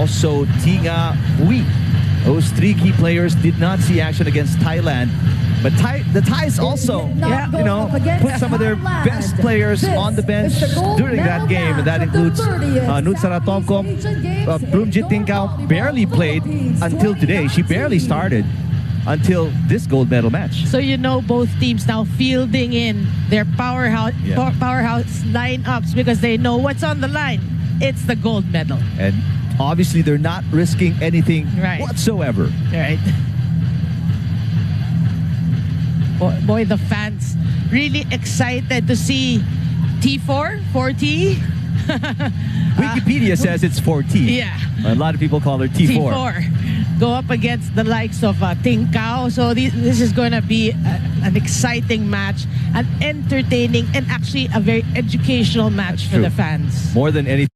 also Tinga Ui. Those three key players did not see action against Thailand. But the Thais also, put some of their best players on the bench during that game. And that includes Nutsaratovko. Plumjit Tingkao barely played until today. She barely started until this gold medal match. So both teams now fielding in their powerhouse lineups because they know what's on the line. It's the gold medal. And obviously they're not risking anything whatsoever. Right. Boy, the fans really excited to see T4, 4T. Wikipedia says it's 4T. Yeah. A lot of people call her T4. T4. Go up against the likes of Tingkao. So this is going to be an exciting match, an entertaining, and actually a very educational match for the fans. More than anything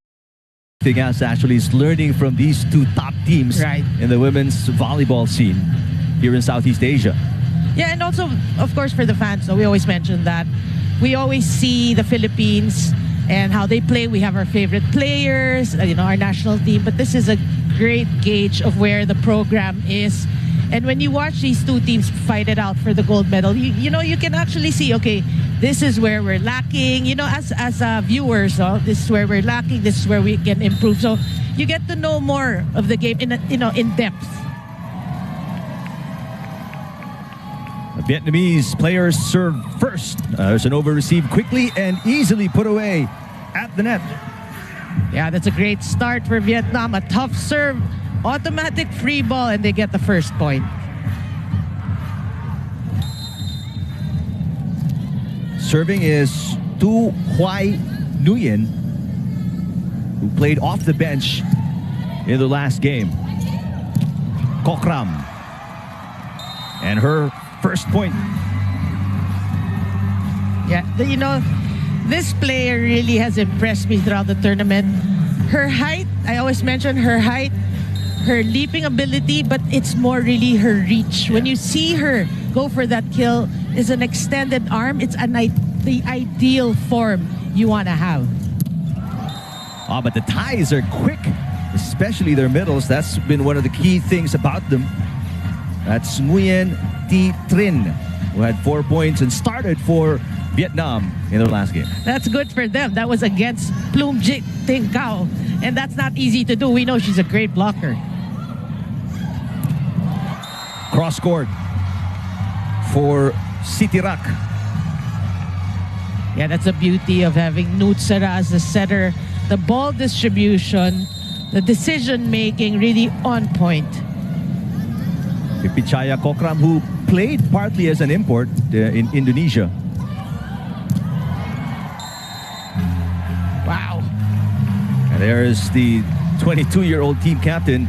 else, actually, is learning from these two top teams in the women's volleyball scene here in Southeast Asia. Yeah, and also, of course, for the fans, we always mention that we always see the Philippines and how they play. We have our favorite players, our national team, but this is a great gauge of where the program is. And when you watch these two teams fight it out for the gold medal, you can actually see, okay, this is where we're lacking. As viewers, this is where we're lacking. This is where we can improve. So you get to know more of the game in depth. The Vietnamese players serve first. There's an over received quickly and easily put away at the net. Yeah, that's a great start for Vietnam. A tough serve, automatic free ball, and they get the first point. Serving is Tu Hoai Nguyen, who played off the bench in the last game. Kokram. And her first point. Yeah, this player really has impressed me throughout the tournament. Her height, I always mention her height, her leaping ability, but it's more really her reach. Yeah. When you see her go for that kill, it's an extended arm. It's the ideal form you want to have. But the Thais are quick, especially their middles. That's been one of the key things about them. That's Nguyen Thi Trinh, who had 4 points and started for Vietnam in their last game. That's good for them. That was against Plumjit Tingkao, and that's not easy to do. We know she's a great blocker. Cross court for Sitirak. Yeah, that's the beauty of having Nutsara as the setter. The ball distribution, the decision making, really on point. Pipichaya Kokram, who played partly as an import in Indonesia. Wow. And there's the 22-year-old team captain.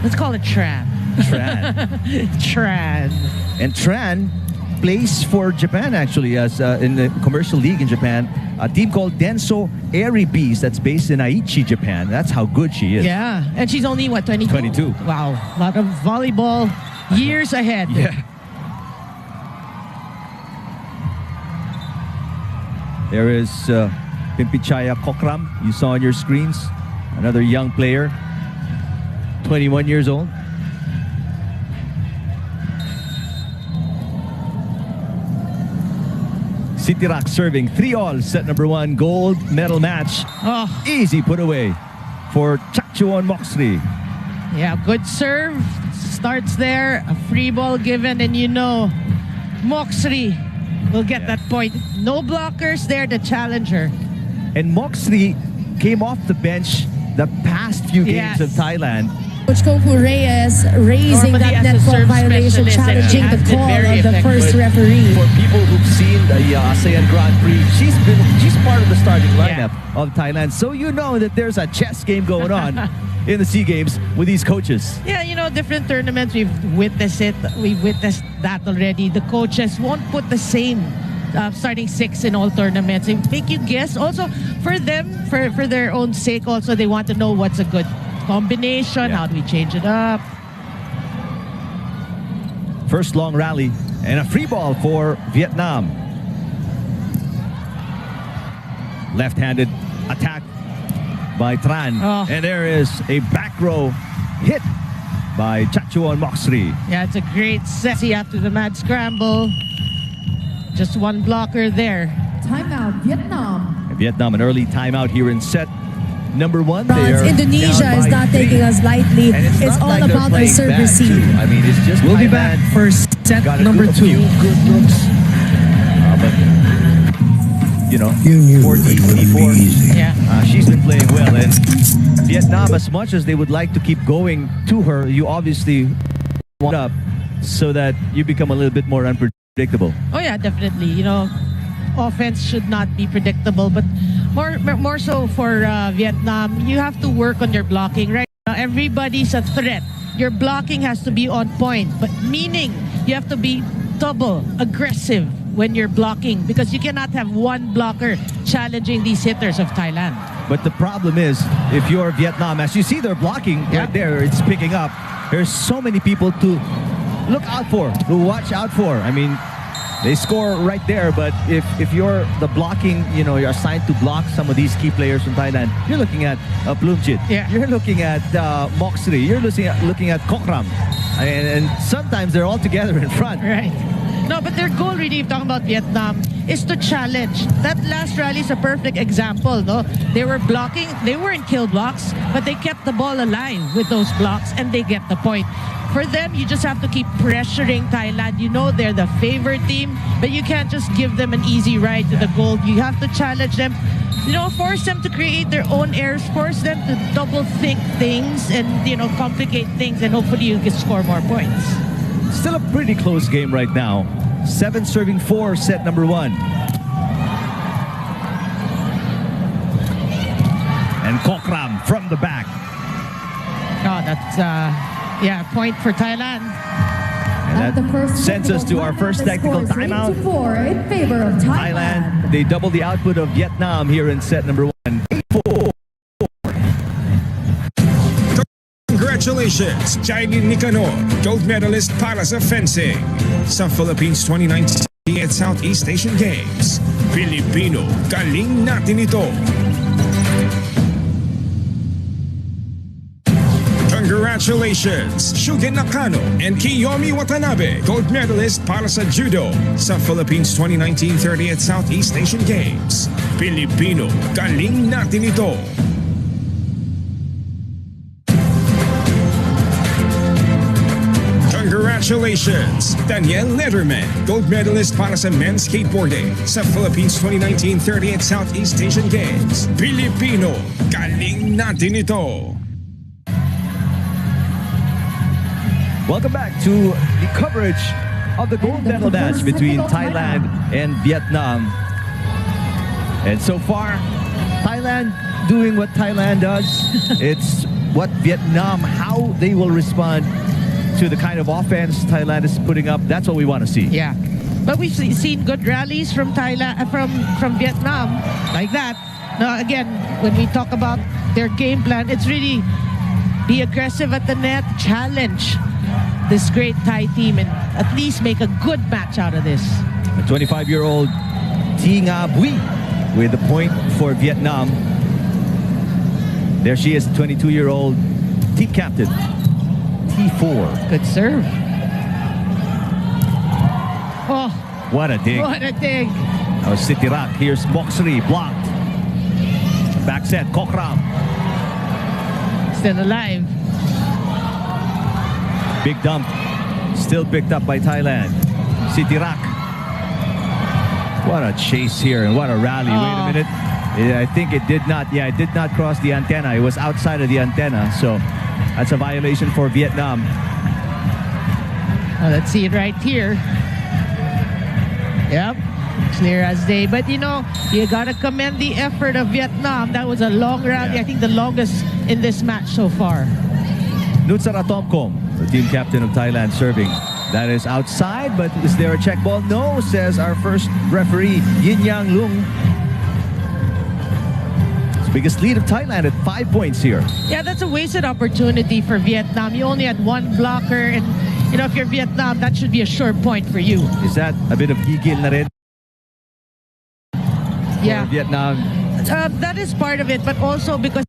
Let's call it Tran. Tran. And Tran plays for Japan, actually, as in the commercial league in Japan. A team called Denso Airy Bees that's based in Aichi, Japan. That's how good she is. Yeah, and she's only, what, 22? 22. Wow, a lot of volleyball years ahead. Yeah. There is Pimpichaya Kokram, you saw on your screens. Another young player, 21 years old. Sitirak serving 3-all, set number 1, gold medal match. Easy put away for Chakchuon Moksri. Yeah, good serve. Starts there, a free ball given, and Moksri will get that point. No blockers there to challenge her. And Moksri came off the bench the past few games of Thailand. Coach Kofu Reyes raising that net ball violation, challenging the call of the first referee. For people who've seen the ASEAN Grand Prix, she's part of the starting lineup of Thailand. So that there's a chess game going on in the SEA Games with these coaches. Yeah, different tournaments, we've witnessed it. We've witnessed that already. The coaches won't put the same starting 6 in all tournaments. They make you guess. Also, for them, for their own sake, also, they want to know what's a good combination. How do we change it up? First long rally and a free ball for Vietnam. Left-handed attack by Tran. Oh. And there is a back row hit by Chachuan Moxri. Yeah, it's a great set. See, after the mad scramble, just one blocker there. Timeout, Vietnam. Vietnam, an early timeout here in set number 1. There, Indonesia is not taking us lightly. It's all like about our service scene. I mean, it's just we'll be back for set number 2. Good looks. But, you know, 14-24. Yeah. She's been playing well. And Vietnam, as much as they would like to keep going to her, you obviously want up so that you become a little bit more unpredictable. Oh yeah, definitely. You know, offense should not be predictable, but more so for Vietnam, you have to work on your blocking. Right now, everybody's a threat. Your blocking has to be on point, but meaning you have to be double aggressive when you're blocking, because you cannot have one blocker challenging these hitters of Thailand. But the problem is, if you're Vietnam, as you see they're blocking right there, it's picking up. There's so many people to look out for, to watch out for. I mean, they score right there, but if you're the blocking, you know, you're assigned to block some of these key players from Thailand, you're looking at Plumjit, you're looking at Moxri, you're looking at Kokram, and sometimes they're all together in front. Right. No, but their goal really, if talking about Vietnam, is to challenge. That last rally is a perfect example, no? They were blocking, they weren't kill blocks, but they kept the ball alive with those blocks, and they get the point. For them, you just have to keep pressuring Thailand. You know they're the favorite team, but you can't just give them an easy ride to the goal. You have to challenge them, you know, force them to create their own errors, force them to double think things and, you know, complicate things, and hopefully you can score more points. Still a pretty close game right now. 7-4, set number 1. And Kokram from the back. Oh, that's yeah, point for Thailand. And that sends us to our first technical timeout. 8-4 in favor of Thailand. They double the output of Vietnam here in set number 1. 4. Congratulations, Jailin Nicanor, gold medalist para sa fencing sa Philippines 2019 at Southeast Asian Games. Pilipino, galing natin ito. Congratulations, Shugen Nakano and Kiyomi Watanabe, gold medalist para sa Judo sa Philippines 2019 30th Southeast Asian Games. Pilipino, galing natin ito. Congratulations, Daniel Letterman, gold medalist para sa men's skateboarding sa Philippines 2019 30th Southeast Asian Games. Pilipino, galing natin ito. Welcome back to the coverage of the gold medal match between Thailand and Vietnam. And so far, Thailand doing what Thailand does. It's what Vietnam, how they will respond to the kind of offense Thailand is putting up. That's what we want to see. Yeah. But we've seen good rallies from Thailand, from Vietnam, like that. Now, again, when we talk about their game plan, it's really be aggressive at the net, challenge this great Thai team, and at least make a good match out of this. A 25-year-old Thi Nga Bui with the point for Vietnam. There she is, 22-year-old team captain, T4. Good serve. Oh, what a dig. What a dig. Now Sitirak, here's Moxri, blocked. Back set, Kokram. Still alive. Big dump, still picked up by Thailand. Sitirak. What a chase here and what a rally. Wait a minute. I think it did not, it did not cross the antenna. It was outside of the antenna. So that's a violation for Vietnam. Oh, let's see it right here. Yep, clear as day. But you know, you gotta commend the effort of Vietnam. That was a long rally. I think the longest in this match so far. Nutsara Tomkom, the team captain of Thailand, serving. That is outside, but is there a check ball? No, says our first referee, Yin Yang Lung. It's the biggest lead of Thailand at 5 points here. Yeah, that's a wasted opportunity for Vietnam. You only had one blocker, and you know, if you're Vietnam, that should be a sure point for you. Is that a bit of gigil na rin? Yeah, Vietnam. that is part of it, but also because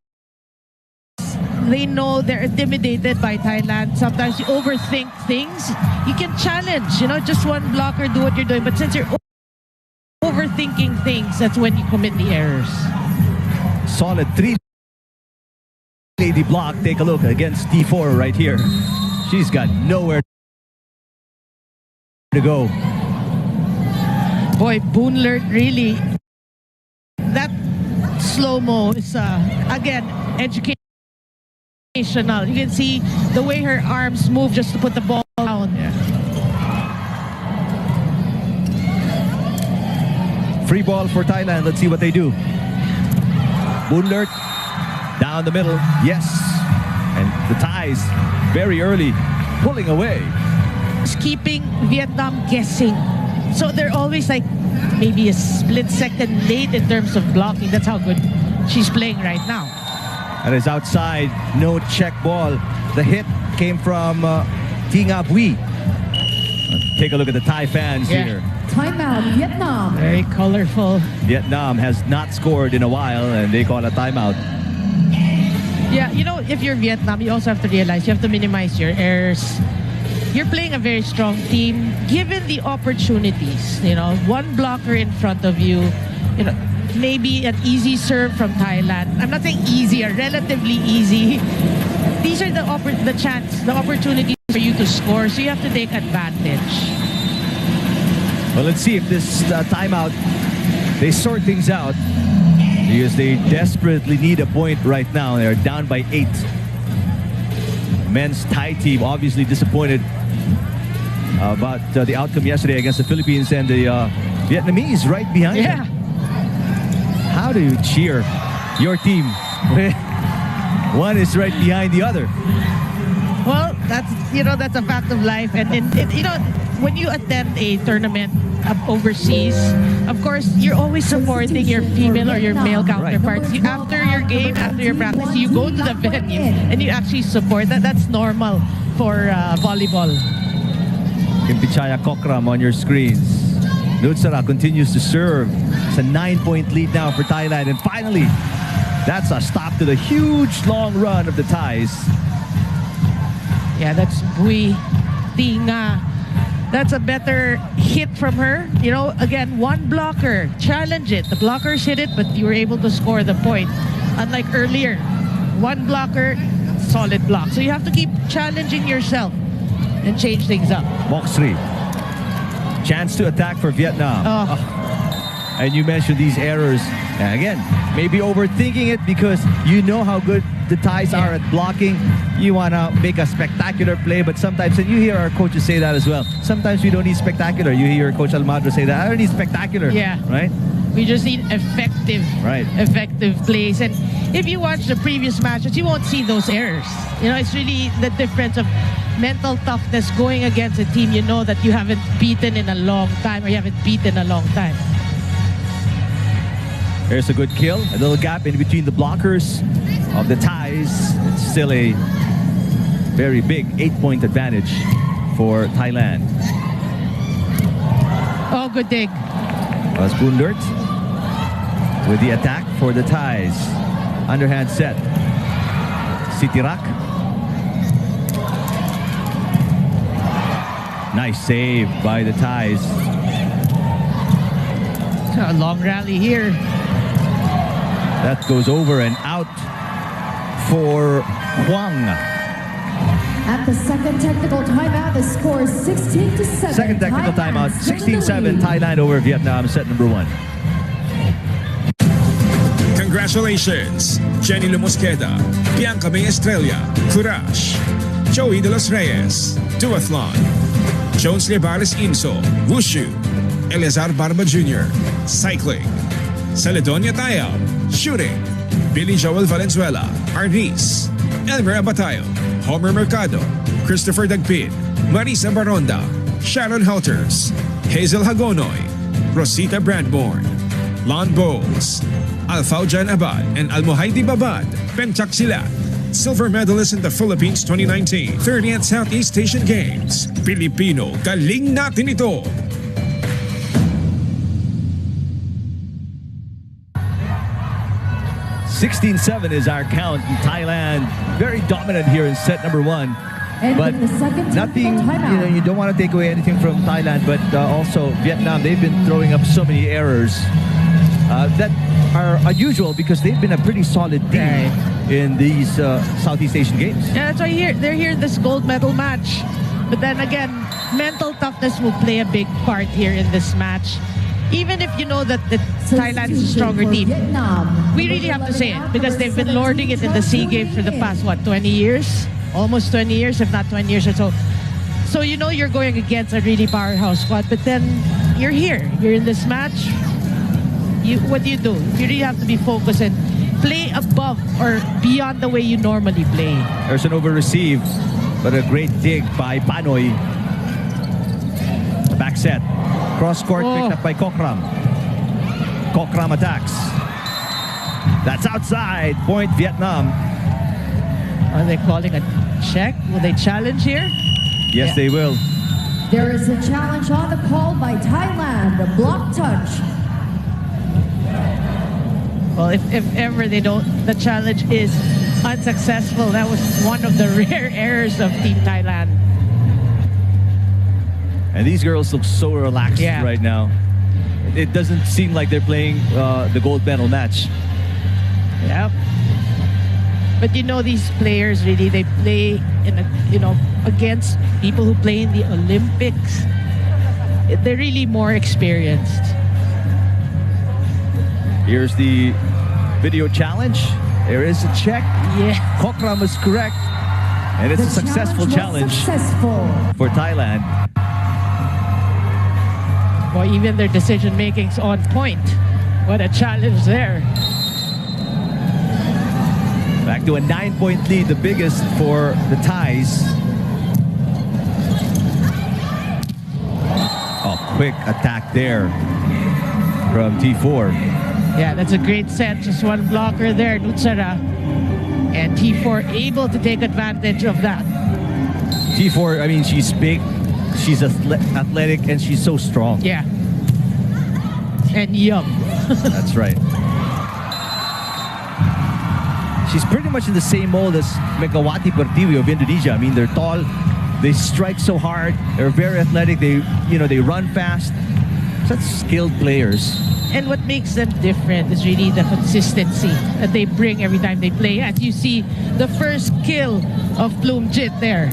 they know they're intimidated by Thailand. Sometimes you overthink things. You can challenge, just one blocker, do what you're doing. But since you're overthinking things, that's when you commit the errors. Solid 3-lady block. Take a look against T4 right here. She's got nowhere to go. Boy, Boonlert really, that slow-mo is, again, educational. You can see the way her arms move just to put the ball down. Yeah. Free ball for Thailand. Let's see what they do. Boonlert down the middle. Yes. And the Thais very early pulling away. It's keeping Vietnam guessing. So they're always like maybe a split second late in terms of blocking. That's how good she's playing right now. That is outside. No check ball. The hit came from Tinga Bui. Take a look at the Thai fans here. Timeout, Vietnam. Very colorful. Vietnam has not scored in a while and they call a timeout. Yeah, if you're Vietnam, you also have to realize you have to minimize your errors. You're playing a very strong team. Given the opportunities, one blocker in front of you, maybe an easy serve from Thailand. I'm not saying easy, relatively easy. These are the opportunities for you to score, so you have to take advantage. Well, let's see if this timeout, they sort things out because they desperately need a point right now. They're down by 8. Men's Thai team obviously disappointed about the outcome yesterday against the Philippines, and the Vietnamese right behind them. How do you cheer your team when one is right behind the other? Well, that's a fact of life, and when you attend a tournament overseas, of course, you're always supporting your female or your male counterparts. Right. After your game, after your practice, you go to the venue and you actually support. That's normal for volleyball. Kimpichaya Kokram on your screens. Nutsara continues to serve. It's a 9-point lead now for Thailand. And finally, that's a stop to the huge long run of the Thais. Yeah, that's Bui Tinga. That's a better hit from her. Again, one blocker. Challenge it. The blockers hit it, but you were able to score the point. Unlike earlier, one blocker, solid block. So you have to keep challenging yourself and change things up. Moxley. Chance to attack for Vietnam. And you mentioned these errors. And again, maybe overthinking it because you know how good the Thais are at blocking. You want to make a spectacular play, but sometimes, and you hear our coaches say that as well, sometimes we don't need spectacular. You hear Coach Almagro say that, I don't need spectacular. Yeah. Right? We just need effective plays. And if you watch the previous matches, you won't see those errors. It's really the difference of mental toughness going against a team you know that you haven't beaten in a long time, or you haven't beaten a long time. There's a good kill. A little gap in between the blockers of the Thais. It's still a very big 8-point advantage for Thailand. Oh, good dig. Was Boonlert with the attack for the Thais. Underhand set. Sitirak. Nice save by the Thais. A long rally here. That goes over and out for Huang. At the second technical timeout, the score is 16-7. Second technical timeout, 16-7, Thailand over Vietnam, set number 1. Congratulations, Jenny Lumosqueda, Bianca May Estrella, Courage, Joey De Los Reyes, Duathlon, Jones Lebares Inso, Wushu, Eleazar Barba Jr., Cycling, Celedonia Tayab, Shooting, Billy Joel Valenzuela, Arnis, Elmer Abatayo, Homer Mercado, Christopher Dagpin, Marisa Baronda, Sharon Helters, Hazel Hagonoy, Rosita Bradborn, Lon Bowles, Alfaujan Abad, and Almohaidi Babad, Pentak Silat, silver medalist in the Philippines 2019 30th Southeast Asian Games. Pilipino, galing natin ito! 16-7 is our count. Thailand very dominant here in set number 1. But nothing, you don't want to take away anything from Thailand, but also Vietnam, they've been throwing up so many errors that are unusual because they've been a pretty solid team in these Southeast Asian Games. Yeah, that's why they're here in this gold medal match. But then again, mental toughness will play a big part here in this match. Even if you know that Thailand is a stronger team, we really have to say it because they've been lording it in the SEA Games for the past, 20 years? Almost 20 years, if not 20 years or so. So you know you're going against a really powerhouse squad, but then you're here. You're in this match. What do? You really have to be focused and play above or beyond the way you normally play. There's an over-receive, but a great dig by Panoy. The back set. Cross-court picked up by Kokram. Kokram attacks. That's outside. Point Vietnam. Are they calling a check? Will they challenge here? Yes, they will. There is a challenge on the call by Thailand, a block touch. Well, if ever the challenge is unsuccessful, that was one of the rare errors of Team Thailand. And these girls look so relaxed right now. It doesn't seem like they're playing the gold medal match. Yep. But these players really, they play against people who play in the Olympics. They're really more experienced. Here's the video challenge. There is a check. Yeah. Kokram is correct. And it's a successful challenge for Thailand. Well, even their decision making's on point. What a challenge there. Back to a 9-point lead, the biggest for the Thais. Oh, quick attack there from T4. Yeah, that's a great set. Just one blocker there, Nutsara. And T4 able to take advantage of that. T4, I mean, she's big, she's athletic, and she's so strong. Yeah. And young. That's right. She's pretty much in the same mold as Megawati Pertiwi of Indonesia. I mean, they're tall, they strike so hard, they're very athletic, they run fast. Such skilled players. And what makes them different is really the consistency that they bring every time they play. As you see, the first kill of Plumjit there.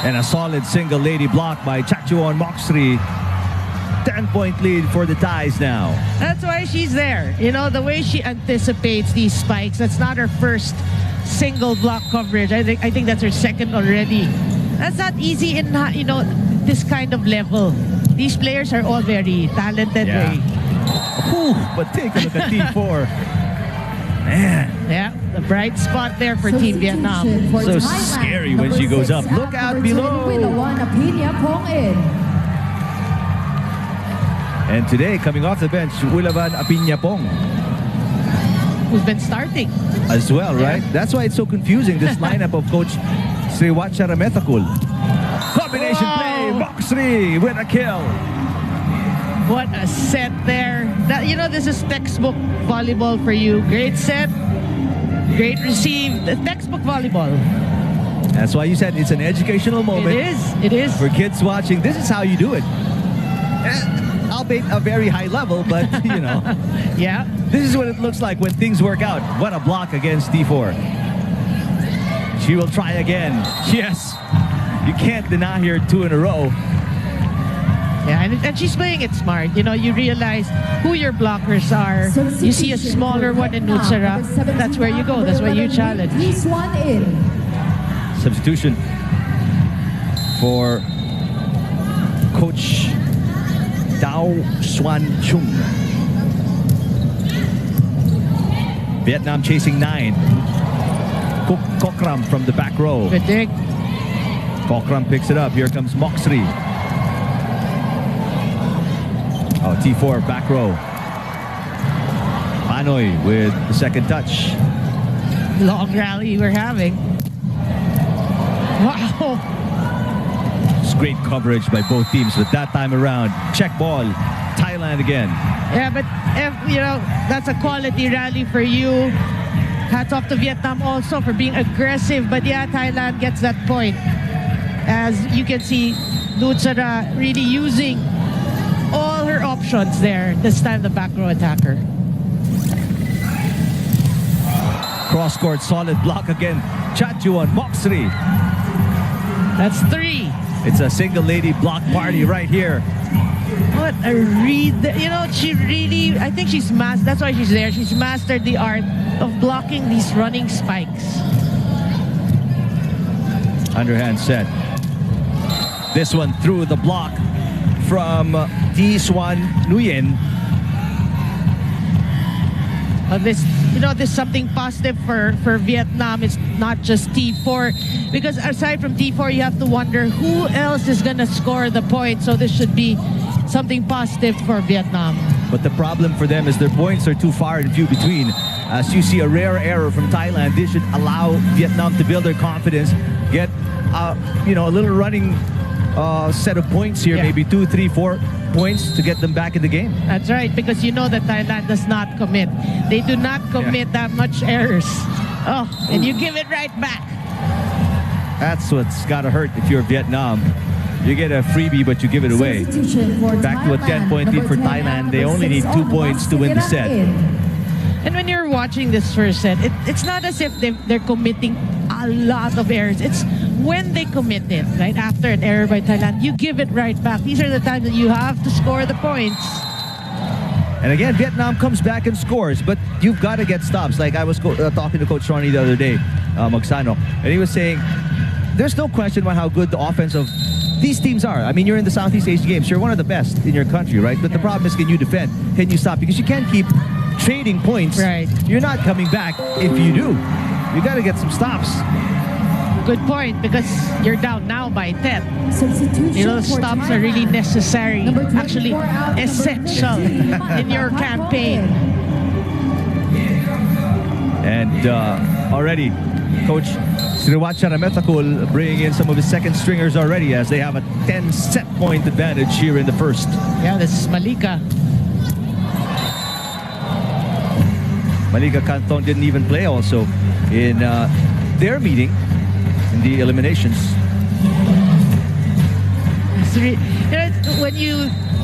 And a solid single lady block by Chachuan Moxri. 10-point lead for the Thais now. That's why she's there. The way she anticipates these spikes, that's not her first single block coverage. I think that's her second already. That's not easy in, this kind of level. These players are all very talented. Yeah. But take a look at T4. Man. Yeah, the bright spot there for Team Vietnam. So scary when she goes up. Look out below. And today, coming off the bench, Ulavan Apiñapong. Who's been starting. As well, right? That's why it's so confusing, this lineup of Coach Sriwacha Ramethakul. Combination play, Moxri with a kill. What a set there. This is textbook volleyball for you. Great set, great receive. The textbook volleyball. That's why you said it's an educational moment. It is. For kids watching, this is how you do it. Albeit a very high level, but Yeah. This is what it looks like when things work out. What a block against T4. She will try again. Yes. You can't deny her 2 in a row. Yeah, and she's playing it smart. You realize who your blockers are. You see a smaller one in Nutsara. That's where you go. That's where you challenge. Substitution for Coach Dao Xuan Chung. Vietnam chasing 9. Kokram from the back row. Good dig. Kokram picks it up. Here comes Moxri. Oh, T4 back row. Panoy with the second touch. Long rally we're having. Wow. It's great coverage by both teams, but that time around, check ball, Thailand again. Yeah, but that's a quality rally for you. hats off to Vietnam also for being aggressive. But yeah, Thailand gets that point. As you can see, Lutsara really using all her options there. This time the back row attacker. Cross-court solid block again. Chachuan, Moxley. That's 3. It's a single lady block party right here. What a read. You know, she really, I think she's mastered, that's why she's there. She's mastered the art of blocking these running spikes. Underhand set. This one through the block from T-Swan Nguyen. This, you know, this is something positive for Vietnam. It's not just T4, because aside from T4, you have to wonder who else is going to score the point. So this should be something positive for Vietnam. But the problem for them is their points are too far and few between. As you see a rare error from Thailand, this should allow Vietnam to build their confidence, get you know, a little running set of points here, maybe 2, 3, 4 points to get them back in the game. That's right, because you know that Thailand does not commit. They do not commit that much errors. Oh, and you give it right back. That's what's got to hurt if you're Vietnam. You get a freebie, but you give it away. Back to a 10-point lead for Thailand. They only need 2 points to win the set. And when you're watching this first set, it's not as if they're committing a lot of errors. It's when they commit it, right after an error by Thailand, you give it right back. These are the times that you have to score the points. And again, Vietnam comes back and scores, but you've got to get stops. Like I was talking to Coach Ronnie the other day, Magsano, and he was saying, there's no question about how good the offense of these teams are. I mean, you're in the Southeast Asian Games. You're one of the best in your country, right? But the problem is, can you defend? Can you stop? Because you can't keep trading points. Right. You're not coming back if you do. You got to get some stops. Good point, because you're down now by 10. You know, stops are really necessary, actually essential in your campaign. And already, Coach Sriwacha Rametakul bringing in some of his second stringers already, as they have a 10-set point advantage here in the first. Yeah, this is Malika. Malika Canton didn't even play also in their meeting in the eliminations.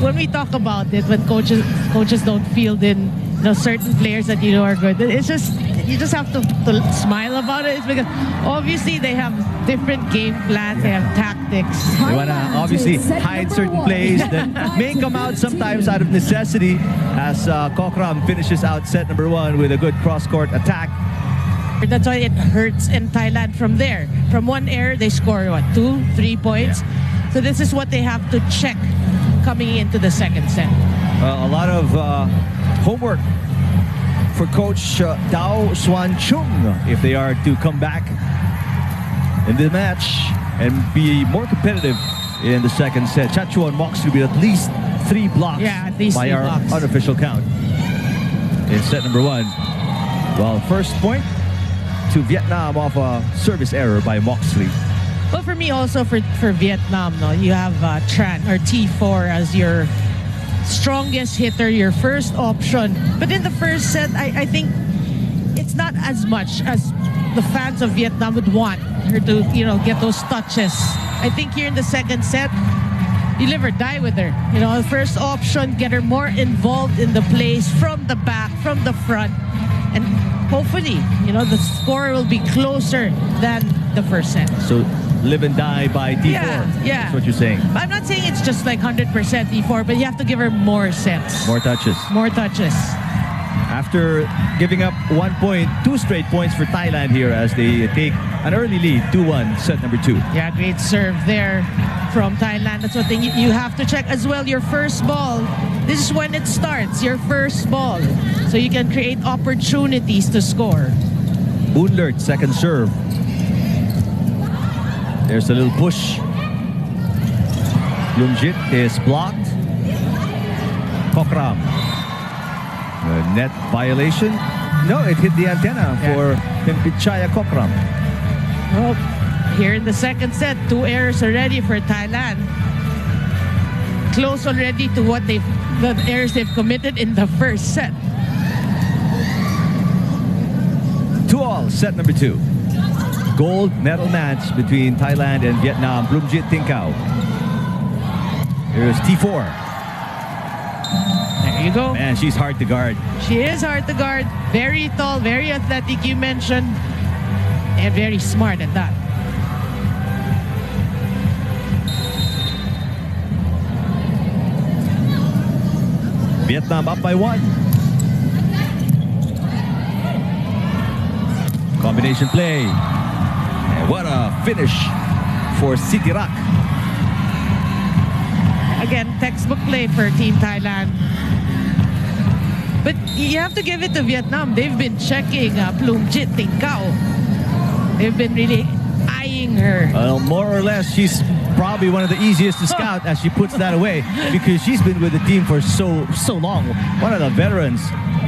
When we talk about it, when coaches don't field in, you know, certain players that you know are good, it's just, you just have to smile about it. It's because obviously they have different game plans, they have tactics. They want to obviously hide certain plays that may come out sometimes out of necessity, as Kokram finishes out set number 1 with a good cross-court attack. That's why it hurts in Thailand from there. From one error, they score, what, 2, 3 points? Yeah. So this is what they have to check coming into the second set. A lot of homework for Coach Dao Swan Chung if they are to come back in the match and be more competitive in the second set. Chachuan Moxley with at least 3 blocks, at least by 3 our blocks. unofficial count in set number 1. Well, first point to Vietnam off a service error by Moxley. Well, for me also, for Vietnam, no, you have Tran or T4 as your strongest hitter, your first option. But in the first set, I think it's not as much as the fans of Vietnam would want her to, you know, get those touches. I think here in the second set, you live or die with her. You know, the first option, get her more involved in the plays from the back, from the front, and hopefully, you know, the score will be closer than the first set. So live and die by T4. Yeah. That's what you're saying. I'm not saying it's just like 100% T4, but you have to give her more sets. More touches. More touches. After giving up 1 point, 2 straight points for Thailand here as they take an early lead, 2-1, set number 2. Yeah, great serve there from Thailand. That's one thing you have to check as well. Your first ball, this is when it starts, your first ball. So you can create opportunities to score. Boonlert, second serve. There's a little push. Lumjit is blocked. Kokram. Net violation. No, it hit the antenna for Pimpichaya Kokram. Well, here in the second set, 2 errors already for Thailand. Close already to what the errors they've committed in the first set. 2 all. 7-all, set number 2. Gold medal match between Thailand and Vietnam. Bloomjit Tinkau. Here's T4. There you go. Man, she's hard to guard. She is hard to guard. Very tall, very athletic, you mentioned. And very smart at that. Vietnam up by 1. Combination play. And what a finish for Sitirak. Again, textbook play for Team Thailand. But you have to give it to Vietnam. They've been checking Bloomjit Tinkau. They've been really eyeing her. Well, more or less, she's probably one of the easiest to scout as she puts that away because she's been with the team for so long. One of the veterans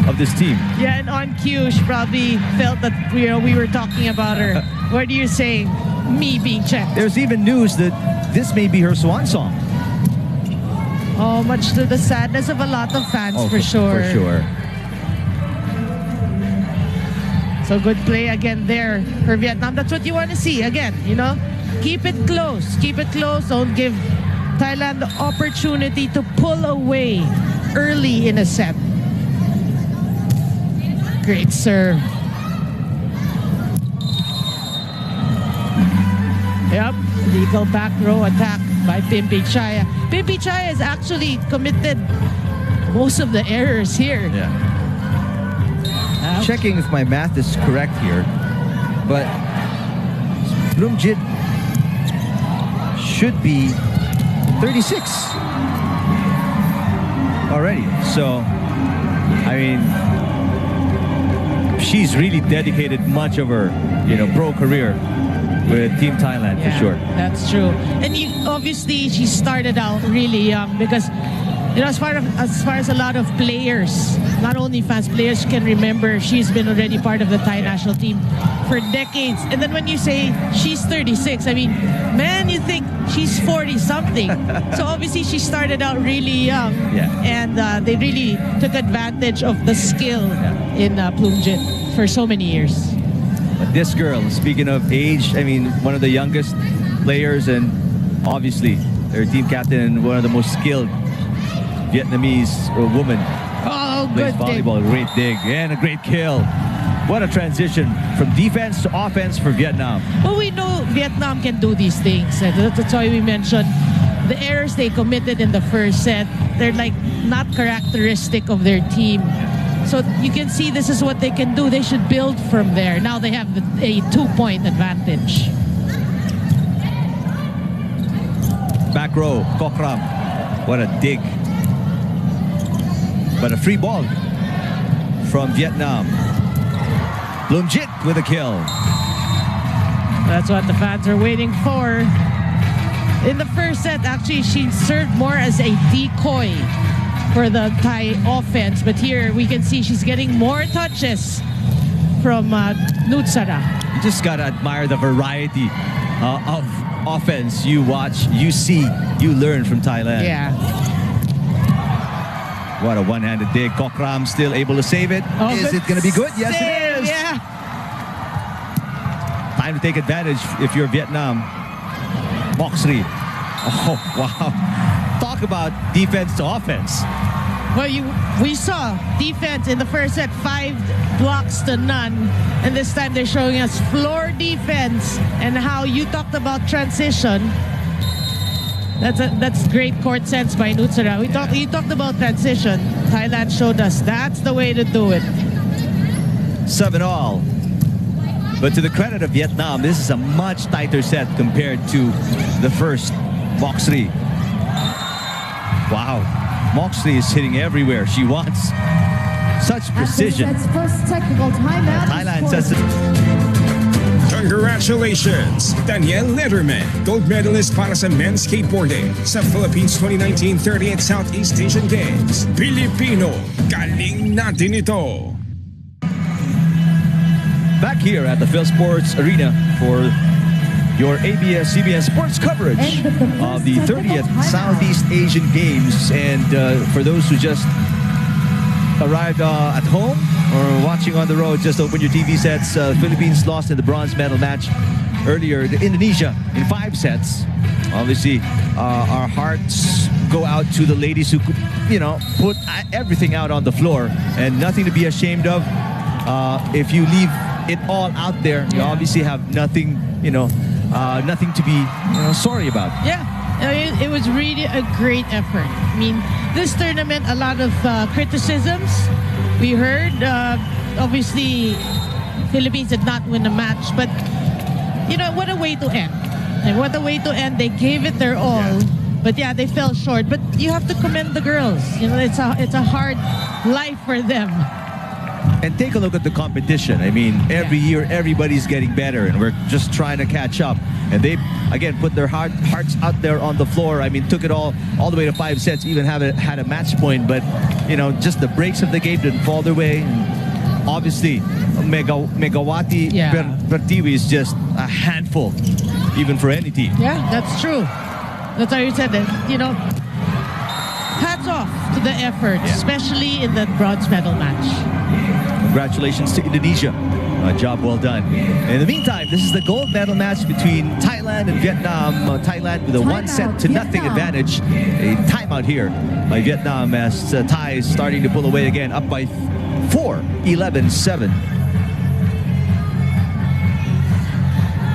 of this team. Yeah, and on cue, she probably felt that we were talking about her. What are you saying? Me being checked. There's even news that this may be her swan song. Oh, much to the sadness of a lot of fans, for sure. For sure. So good play again there for Vietnam. That's what you want to see. Again, keep it close. Keep it close. Don't give Thailand the opportunity to pull away early in a set. Great serve. Yep, legal back row attack by Pimpichaya. Pimpichaya has actually committed most of the errors here. Yeah. Checking if my math is correct here, but Bloomjit should be 36 already. So, I mean, she's really dedicated much of her, pro career with Team Thailand, for sure. That's true. And obviously, she started out really young because, as far as a lot of players, not only fans, players can remember, she's been already part of the Thai national team for decades. And then when you say she's 36, I mean, man, you think she's 40-something. So obviously, she started out really young. Yeah. And they really took advantage of the skill in Bloomjit for so many years. But this girl, speaking of age, I mean, one of the youngest players and obviously their team captain and one of the most skilled Vietnamese woman. Oh, plays good volleyball. dig. Great dig and a great kill. What a transition from defense to offense for Vietnam. Well, we know Vietnam can do these things. That's why we mentioned the errors they committed in the first set. They're like not characteristic of their team. So you can see this is what they can do. They should build from there. Now they have a 2-point advantage. Back row, Kokram. What a dig. But a free ball from Vietnam. Bloomjit with a kill. That's what the fans are waiting for. In the first set, actually, she served more as a decoy for the Thai offense. But here we can see she's getting more touches from Nutsara. You just got to admire the variety of offense you watch, you see, you learn from Thailand. Yeah. What a one-handed dig. Kokram still able to save it. Is it going to be good? Yes, it is. Yeah. Time to take advantage if you're Vietnam. Moxley. Oh, wow. Talk about defense to offense. Well, we saw defense in the first set, 5 blocks to none. And this time they're showing us floor defense and how you talked about transition. That's great court sense by Nutsara. You talked about transition. Thailand showed us that's the way to do it. 7-all. But to the credit of Vietnam, this is a much tighter set compared to the first. Moxley. Wow. Moxley is hitting everywhere she wants. Such precision. First technical timeout. Thailand says it. Congratulations, Daniel Letterman, gold medalist para sa men's skateboarding sa Philippines 2019 30th Southeast Asian Games. Pilipino, galing natin ito. Back here at the Phil Sports Arena for your ABS-CBN sports coverage of the 30th Southeast Asian Games. And for those who just arrived at home or watching on the road, just open your TV sets. Philippines lost in the bronze medal match earlier to Indonesia in 5 sets. Obviously, our hearts go out to the ladies who, put everything out on the floor, and nothing to be ashamed of. If you leave it all out there, you obviously have nothing, nothing to be sorry about. Yeah, it was really a great effort. I mean, this tournament, a lot of criticisms we heard. Obviously, Philippines did not win the match, but what a way to end. And what a way to end. They gave it their all. Yeah. But yeah, they fell short. But you have to commend the girls. It's a hard life for them. And take a look at the competition. I mean, every year everybody's getting better, and we're just trying to catch up. And they, again, put their hearts out there on the floor. I mean, took it all the way to 5 sets, even had a match point. But, just the breaks of the game didn't fall their way. And obviously, Megawati Pertiwi is just a handful, even for any team. Yeah, that's true. That's how you said it. Hats off to the effort, especially in that bronze medal match. Congratulations to Indonesia. Job well done. In the meantime, this is the gold medal match between Thailand and Vietnam. Thailand with a 1-0 advantage. A timeout here by Vietnam as Thai is starting to pull away again, up by 4, 11-7.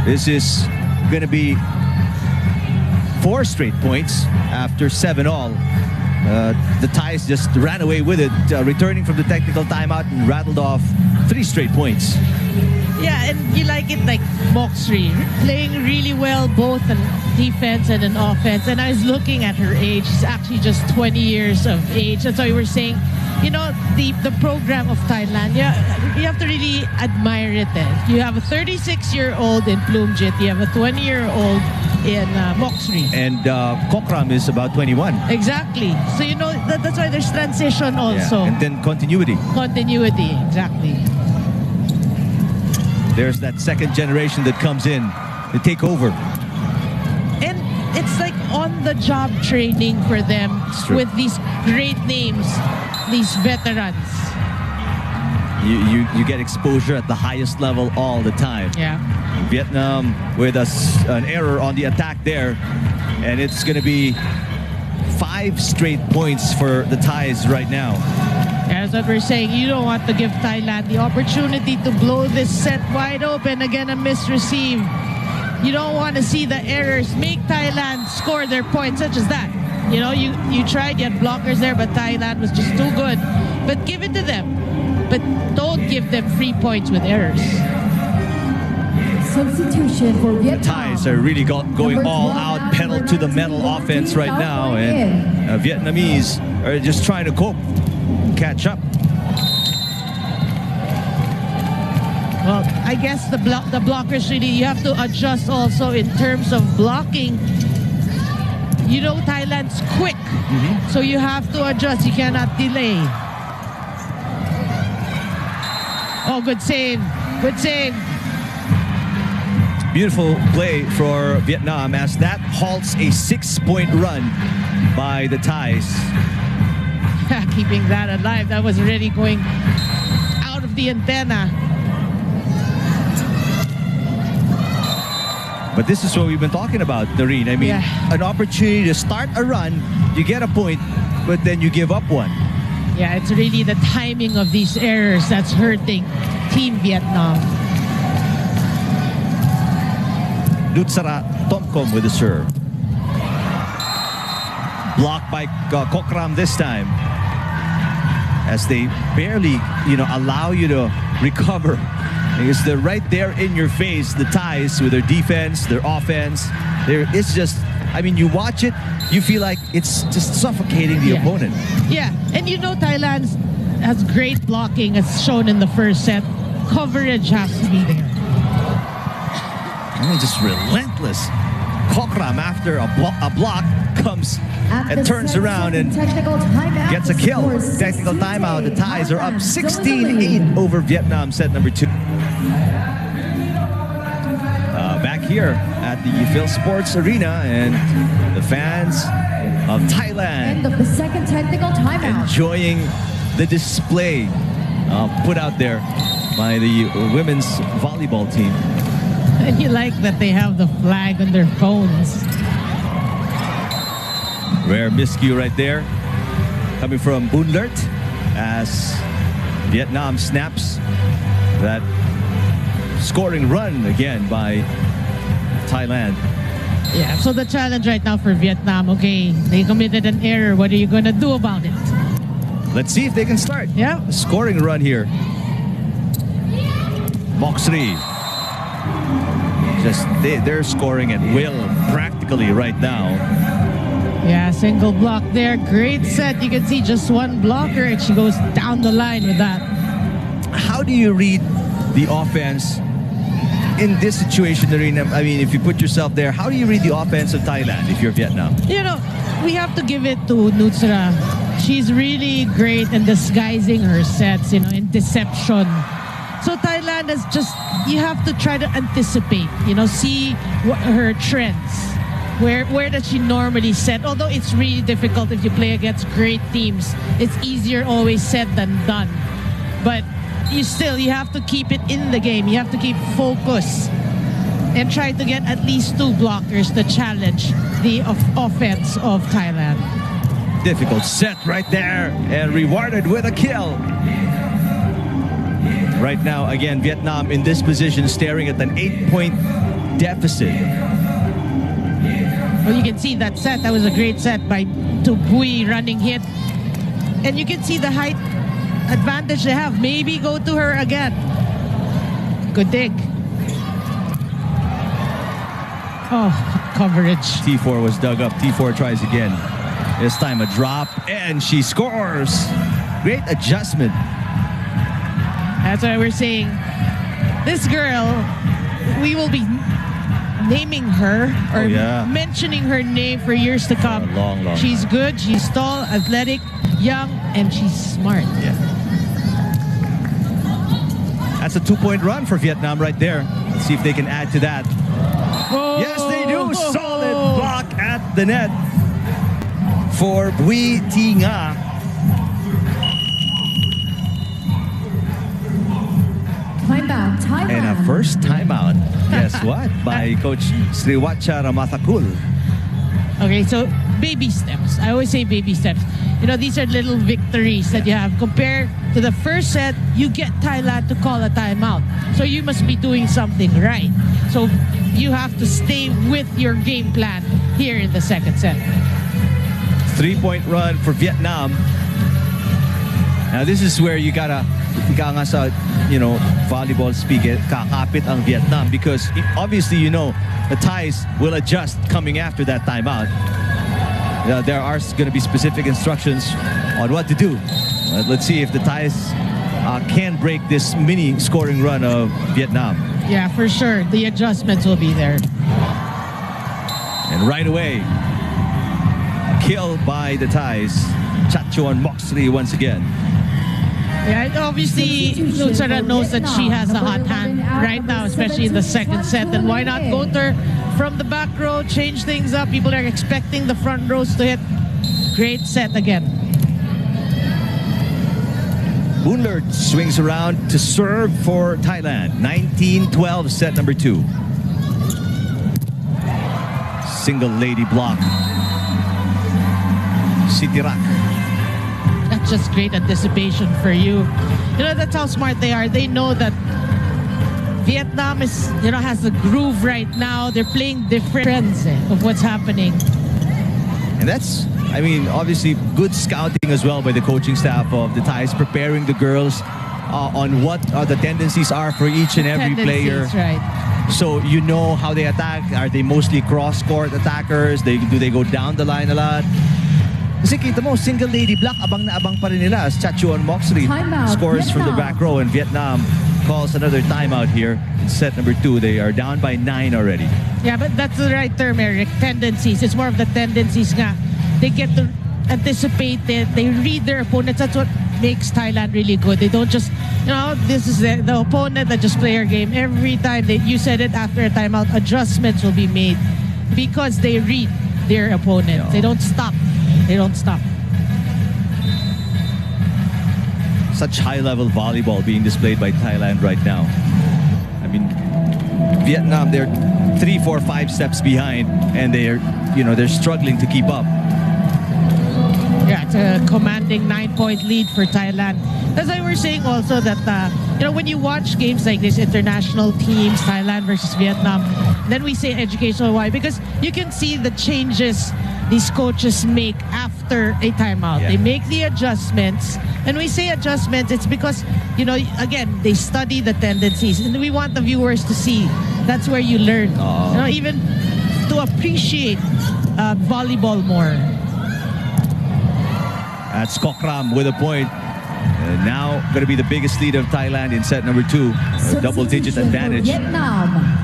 This is going to be 4 straight points after 7-all. The Thais just ran away with it, returning from the technical timeout and rattled off 3 straight points. Yeah, and you like it like Moxrey, playing really well both in defense and in offense. And I was looking at her age. She's actually just 20 years of age. That's why we were saying, the program of Thailand, you have to really admire it. You have a 36-year-old in Plumjit. You have a 20-year-old in Moxrey. And Kokram is about 21. Exactly. So, that's why there's transition also. Yeah. And then continuity. Continuity, exactly. There's that second generation that comes in to take over. And it's like on-the-job training for them with these great names, these veterans. You get exposure at the highest level all the time. Yeah. Vietnam with an error on the attack there, and it's going to be 5 straight points for the Thais right now. That's what we're saying. You don't want to give Thailand the opportunity to blow this set wide open. Again, a misreceive. You don't want to see the errors make Thailand score their points, such as that. You tried, you had blockers there, but Thailand was just too good. But give it to them. But don't give them free points with errors. Substitution for Vietnam. The Thais are really going all out, pedal to the metal offense right now. And Vietnamese are just trying to cope, catch up. Well, I guess the blockers really, you have to adjust also in terms of blocking. Thailand's quick, so you have to adjust. You cannot delay. Oh, good save. Good save. Beautiful play for Vietnam as that halts a 6-point run by the Thais. Keeping that alive. That was already going out of the antenna. But this is what we've been talking about, Doreen. I mean, an opportunity to start a run, you get a point, but then you give up one. Yeah, it's really the timing of these errors that's hurting Team Vietnam. Lutsara Tomkom with the serve. Blocked by Kokram this time. As they barely, allow you to recover. Because they're right there in your face, the Thais, with their defense, their offense. It's just, you watch it, you feel like it's just suffocating the opponent. Yeah, and Thailand has great blocking as shown in the first set. Coverage has to be there. Just relentless. Kokram, after a block, comes and turns around and gets a kill. Technical timeout. The Thais are up 16-8 over Vietnam, set number 2. Back here at the Phil Sports Arena, and the fans of Thailand end of the second technical timeout, enjoying the display put out there by the women's volleyball team. And you like that they have the flag on their phones. Rare miscue right there. Coming from Boonlert as Vietnam snaps that scoring run again by Thailand. Yeah, so the challenge right now for Vietnam, okay, they committed an error. What are you going to do about it? Let's see if they can start. Yeah. A scoring run here. Moxley. Just they're scoring at will practically right now. Yeah, single block there. Great set. You can see just one blocker and she goes down the line with that. How do you read the offense in this situation, Narina? I mean, if you put yourself there, how do you read the offense of Thailand if you're Vietnam? You know, we have to give it to Nutsra. She's really great in disguising her sets, you know, in deception. So Thailand is just, you have to try to anticipate, you know, see what her trends. Where does she normally set? Although it's really difficult if you play against great teams. It's easier always said than done. But you have to keep it in the game. You have to keep focus and try to get at least 2 blockers to challenge the offense of Thailand. Difficult set right there and rewarded with a kill. Right now, again, Vietnam in this position staring at an 8-point deficit. Well, you can see that set. That was a great set by Bui running hit. And you can see the height advantage they have. Maybe go to her again. Good dig. Oh, coverage. T4 was dug up. T4 tries again. This time a drop, and she scores. Great adjustment. That's why we're saying this girl, we will be naming her or mentioning her name for years to come. Long. She's good, she's tall, athletic, young, and she's smart. Yeah. That's a 2-point run for Vietnam right there. Let's see if they can add to that. Oh, Yes, they do. Solid block at the net for Bui Thi Nga. Timeout. And a first timeout. Guess what? By Coach Sriwacha Ramathakul. Okay, so baby steps. I always say baby steps. You know, these are little victories that you have. Compared to the first set, you get Thailand to call a timeout. So you must be doing something right. So you have to stay with your game plan here in the second set. 3-point run for Vietnam. Now this is where you gotta nga sa, you know, volleyball speak, kakapit ang Vietnam, because obviously, you know, the Thais will adjust coming after that timeout. There are going to be specific instructions on what to do. Let's see if the Thais can break this mini scoring run of Vietnam. Yeah, for sure. The adjustments will be there. And right away, kill by the Thais. Chachuan Moxley once again. Yeah, obviously, Nutsara knows that she has a hot hand right now, especially in the second set. And why not go to her from the back row, change things up? People are expecting the front rows to hit. Great set again. Boonlert swings around to serve for Thailand. 19-12, set number 2. Single lady block. Sitirak. That's just great anticipation for you. You know, that's how smart they are. They know that Vietnam is, you know, has the groove right now. They're playing different trends of what's happening. And that's, I mean, obviously good scouting as well by the coaching staff of the Thais, preparing the girls on what the tendencies are for each and every player. Right. So you know how they attack. Are they mostly cross-court attackers? Do they go down the line a lot? Kasi kita mo, single lady block, abang na abang pa rin nila as Chachuan Moxley scores from the back row, and Vietnam calls another timeout here. In set number 2, they are down by 9 already. Yeah, but that's the right term, Eric. Tendencies. It's more of the tendencies nga. They get to anticipate it. They read their opponents. That's what makes Thailand really good. They don't just, you know, this is the opponent that just play our game. Every time, you said it after a timeout, adjustments will be made because they read their opponent. They don't stop. They don't stop. such high-level volleyball being displayed by Thailand right now. I mean, Vietnam, they're 3, 4, 5 steps behind, and they're struggling to keep up. Yeah, it's a commanding 9-point lead for Thailand. That's why we're saying also that, when you watch games like this, international teams, Thailand versus Vietnam, then we say educational. Why? Because you can see the changes these coaches make after a timeout. Yeah. They make the adjustments. And we say adjustments, it's because, again, they study the tendencies. And we want the viewers to see. That's where you learn. Even to appreciate volleyball more. That's Kokram with a point. Now going to be the biggest lead of Thailand in set number 2. A double-digit advantage. Vietnam.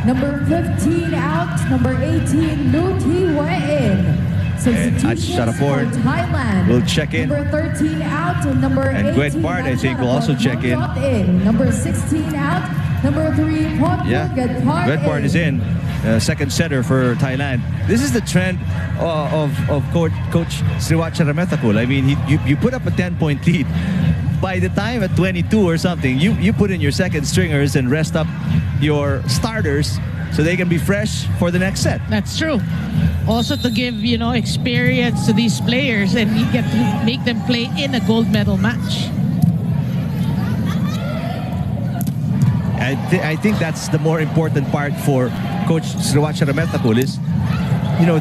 Number 15 out, number 18, Lu Thi in. And Ach Sharaport Thailand will check in. Number 13 out, and number 18. And Gwet Bart, I think, will also check in. Number 16 out, number 3, Gwet Bart is in. Second setter for Thailand. This is the trend of Coach Sriwacha Rametakul. I mean, you put up a 10-point lead. By the time at 22 or something, you put in your second stringers and rest up your starters so they can be fresh for the next set. That's true. Also to give, experience to these players, and you get to make them play in a gold medal match. I think that's the more important part for Coach Sriwacha Rametakul is,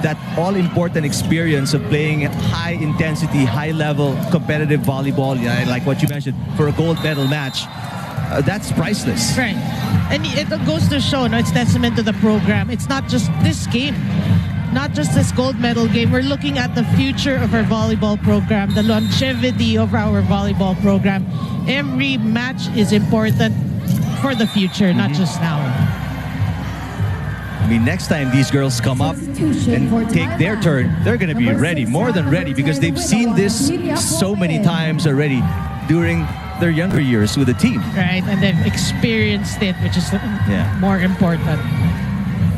that all-important experience of playing high-intensity, high-level competitive volleyball, like what you mentioned, for a gold medal match. That's priceless. Right. And it goes to show, it's testament to the program. It's not just this game, not just this gold medal game. We're looking at the future of our volleyball program, the longevity of our volleyball program. Every match is important for the future, not just now. I mean, next time these girls come up and take their turn, they're going to be ready, more than ready, because they've seen this so many times already during their younger years with the team. Right, and they've experienced it, which is more important.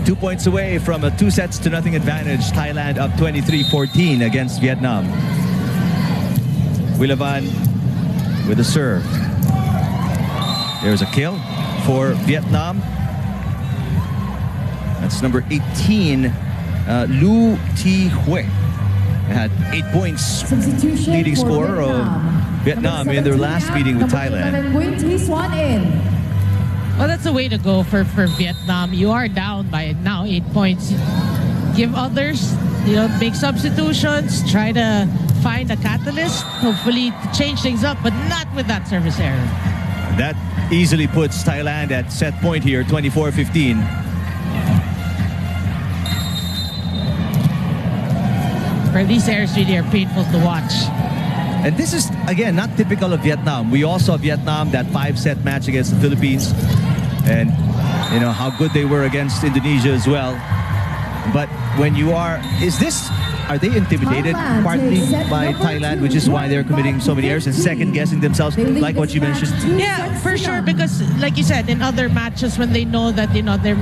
2 points away from a 2-0 advantage. Thailand up 23-14 against Vietnam. Wilavan with a serve. There's a kill for Vietnam. That's number 18, Lu Thi had 8 points, leading scorer of Vietnam in their last meeting with Thailand. Well, that's the way to go for Vietnam. You are down by now 8 points. Give others, make substitutions, try to find a catalyst, hopefully to change things up, but not with that service error. That easily puts Thailand at set point here, 24-15. These errors really are painful to watch. And this is, again, not typical of Vietnam. We all saw Vietnam, that 5-set match against the Philippines. And, how good they were against Indonesia as well. But when you are... Are they intimidated partly by Thailand, which is why they're committing so many errors and second-guessing themselves, like what you mentioned? Yeah, for sure, because like you said, in other matches when they know that, they're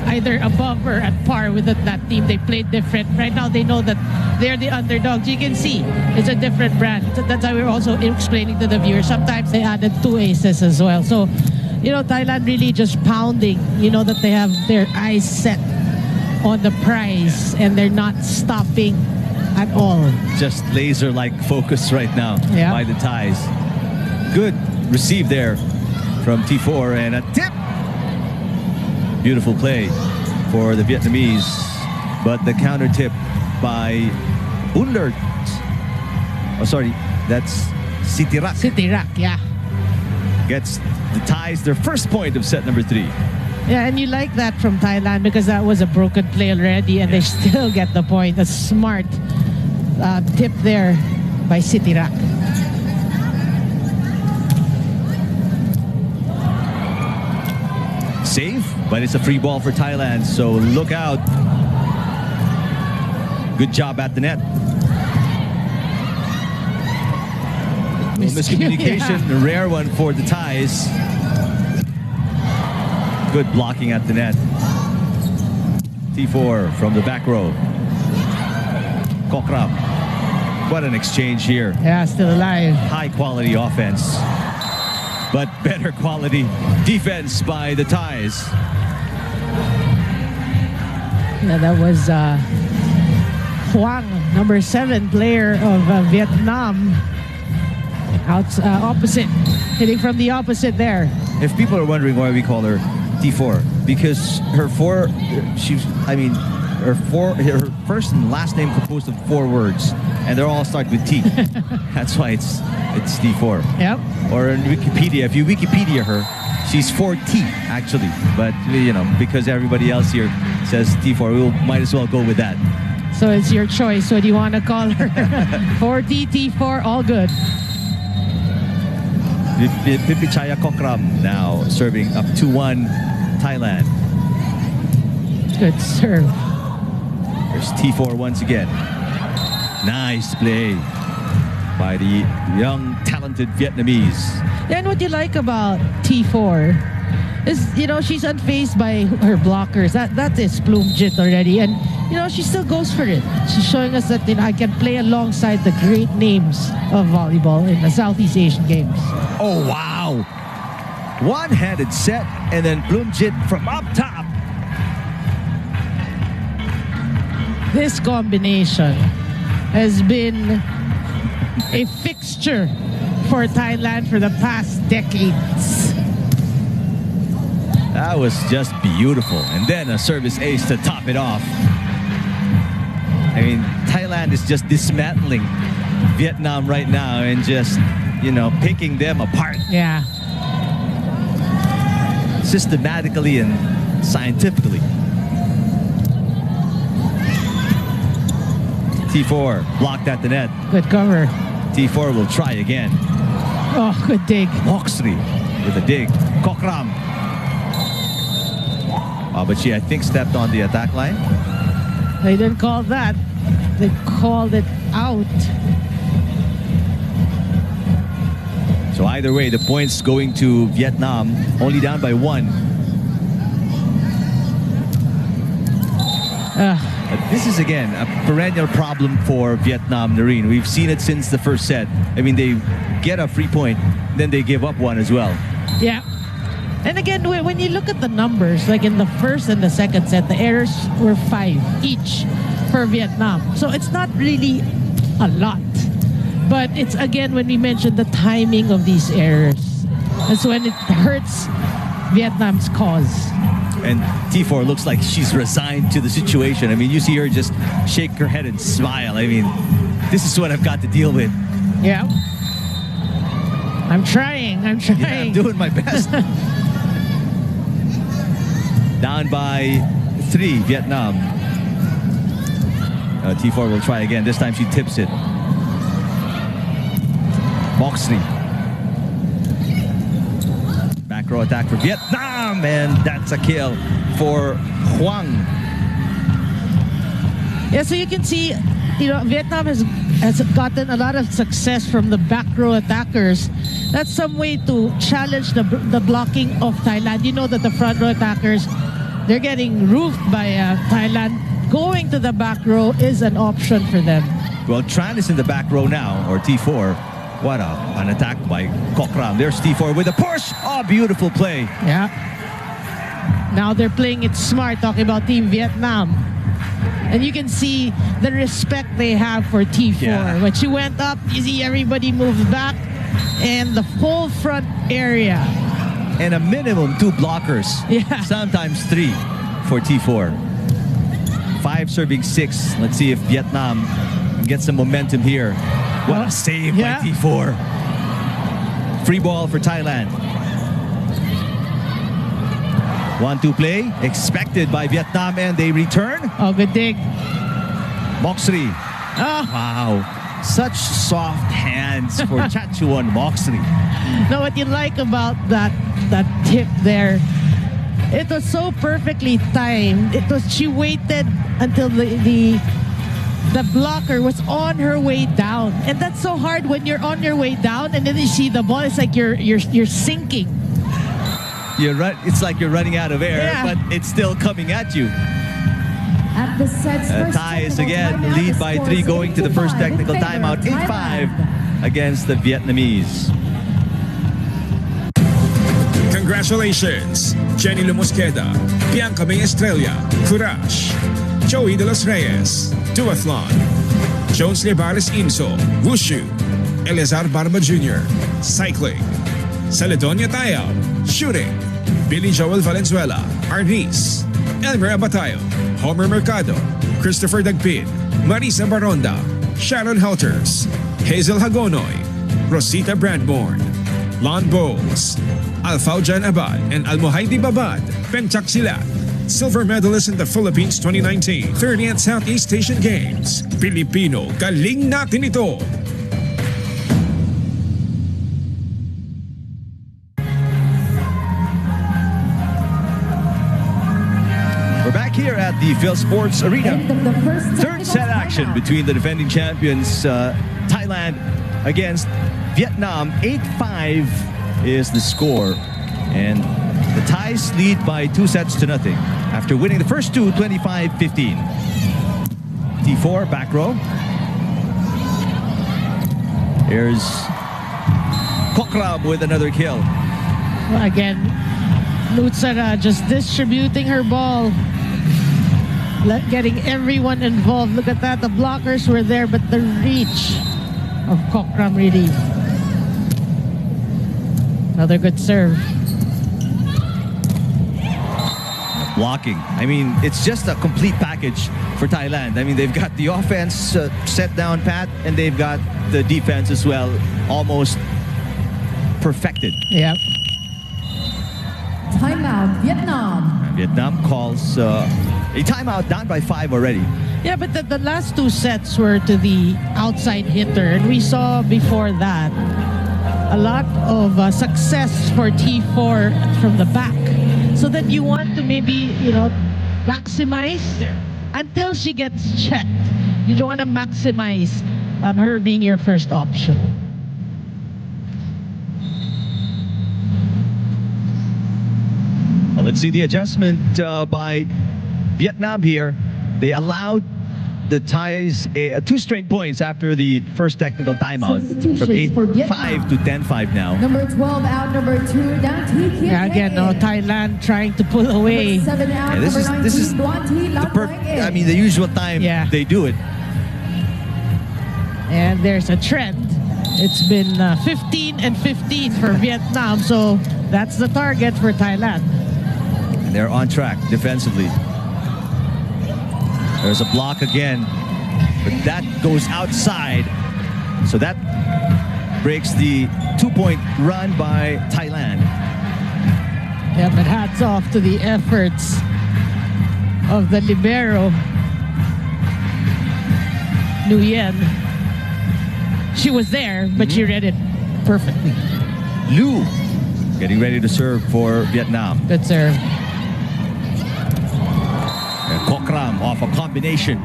either above or at par with that team, they played different. Right now, they know that they're the underdogs. You can see it's a different brand. That's why we're also explaining to the viewers. Sometimes they added 2 aces as well. So, Thailand really just pounding, that they have their eyes set on the prize and they're not stopping at all. Just laser-like focus right now by the Thais. Good receive there from T4 and a tip. Beautiful play for the Vietnamese, but the counter tip by Unlert. Oh, sorry, that's Sitirak. Sitirak, yeah. Gets the Thais their first point of set number 3. Yeah, and you like that from Thailand because that was a broken play already and they still get the point. A smart tip there by Sitirak. Save, but it's a free ball for Thailand, so look out. Good job at the net. Miscommunication, a rare one for the Thais. Good blocking at the net. T4 from the back row. Kokram. What an exchange here. Yeah, still alive. High quality offense. but better quality defense by the Thais. Yeah, that was Huang, number 7 player of Vietnam. Opposite, hitting from the opposite there. If people are wondering why we call her T4, because her first and last name composed of 4 words, and they all start with T. That's why it's T4. Yep. Or in Wikipedia, if you Wikipedia her, she's 4T actually. But because everybody else here says T4, we might as well go with that. So it's your choice. What do you want to call her? 4T, T4, all good. Pipichaya Kokram now serving up 2-1 Thailand. Good serve. There's T4 once again. Nice play by the young, talented Vietnamese. And what you like about T4 is, she's unfazed by her blockers. That is Plumjit already. And, she still goes for it. She's showing us that, I can play alongside the great names of volleyball in the Southeast Asian Games. Oh, wow. One-handed set, and then Plumjit from up top. This combination has been a fixture for Thailand for the past decades. That was just beautiful. And then a service ace to top it off. I mean, Thailand is just dismantling Vietnam right now and just, picking them apart. Yeah. Systematically and scientifically. T4 blocked at the net. Good cover. T4 will try again. Oh, good dig. Moxley with a dig. Kokram. But she, I think, stepped on the attack line. They didn't call that. They called it out. So either way, the points going to Vietnam, only down by 1. This is, again, a perennial problem for Vietnam, Noreen. We've seen it since the first set. I mean, they get a free point, then they give up one as well. Yeah. And again, when you look at the numbers, like in the first and the second set, the errors were 5 each for Vietnam. So it's not really a lot. But it's, again, when we mentioned the timing of these errors, that's when it hurts Vietnam's cause. And T4 looks like she's resigned to the situation. I mean, you see her just shake her head and smile. I mean, this is what I've got to deal with. Yeah. I'm trying. Yeah, I'm doing my best. Down by 3, Vietnam. T4 will try again. This time she tips it. Moxley. Back row attack for Vietnam, and that's a kill for Huang. Yeah, so you can see, Vietnam has gotten a lot of success from the back row attackers. That's some way to challenge the blocking of Thailand. You know that the front row attackers, they're getting roofed by Thailand. Going to the back row is an option for them. Well, Tran is in the back row now, or T4. What an attack by Kokram. There's T4 with a push. Oh, beautiful play. Yeah. Now they're playing it smart, talking about Team Vietnam. And you can see the respect they have for T4. Yeah. When she went up, you see everybody moved back. And the whole front area. And a minimum 2 blockers. Yeah. Sometimes 3 for T4. 5 serving 6. Let's see if Vietnam can get some momentum here. What a save by T4. Free ball for Thailand. 1-2 play expected by Vietnam, and they return. Oh, good dig. Moxley. Oh. Wow. Such soft hands for Chachuan Moxley. Now, what you like about that tip there, it was so perfectly timed. She waited until the blocker was on her way down, and that's so hard when you're on your way down and then you see the ball. It's like you're sinking. It's like you're running out of air, but it's still coming at you. At the set's first Thais technical again timeout, lead the by score 3 is going to the first 85 in technical favor timeout. of 8-5 Thailand. against the Vietnamese. Congratulations, Jenny Lumosqueda, Bianca May Estrella, Courage, Joey De Los Reyes, Duathlon, Jones Lebares Inso, Wushu, Eleazar Barba Jr., Cycling, Celedonia Tayao, Shooting, Billy Joel Valenzuela, Arnis, Elmer Abatayo, Homer Mercado, Christopher Dagpin, Marisa Baronda, Sharon Helters, Hazel Hagonoy, Rosita Brandborn, Lon Bowles, Alfaujan Abad, and Almohaidi Babad, Penchak Silat, silver medalist in the Philippines 2019 30th Southeast Asian Games. Pilipino, galing natin ito! We're back here at the Phil Sports Arena. Third set action between the defending champions Thailand against Vietnam. 8-5 is the score. And the Thais lead by 2-0 after winning the first two, 25-15. T4, back row. Here's Kokram with another kill. Again, Nutsara just distributing her ball. Getting everyone involved. Look at that. The blockers were there, but the reach of Kokram really. Another good serve. Blocking. I mean, it's just a complete package for Thailand. I mean, they've got the offense set down pat, and they've got the defense as well, almost perfected. Yep. Timeout, Vietnam. And Vietnam calls a timeout, down by 5 already. Yeah, but the last two sets were to the outside hitter, and we saw before that a lot of success for T4 from the back. So that you want to maybe, maximize until she gets checked. You don't want to maximize on her being your first option. Well, let's see the adjustment by Vietnam here. They allowed the Thais 2 straight points after the first technical timeout. From 8-5 to 10-5 now. Number 12 out, number 2 down. Yeah, again, Thailand trying to pull away. 7 out, Yeah, this is the usual time they do it. And there's a trend. It's been 15 and 15 for Vietnam, so that's the target for Thailand. And they're on track defensively. There's a block again, but that goes outside. So that breaks the 2-point run by Thailand. Yeah, but hats off to the efforts of the libero, Nguyen. She was there, but she read it perfectly. Lu getting ready to serve for Vietnam. Good serve. Kokram off a combination.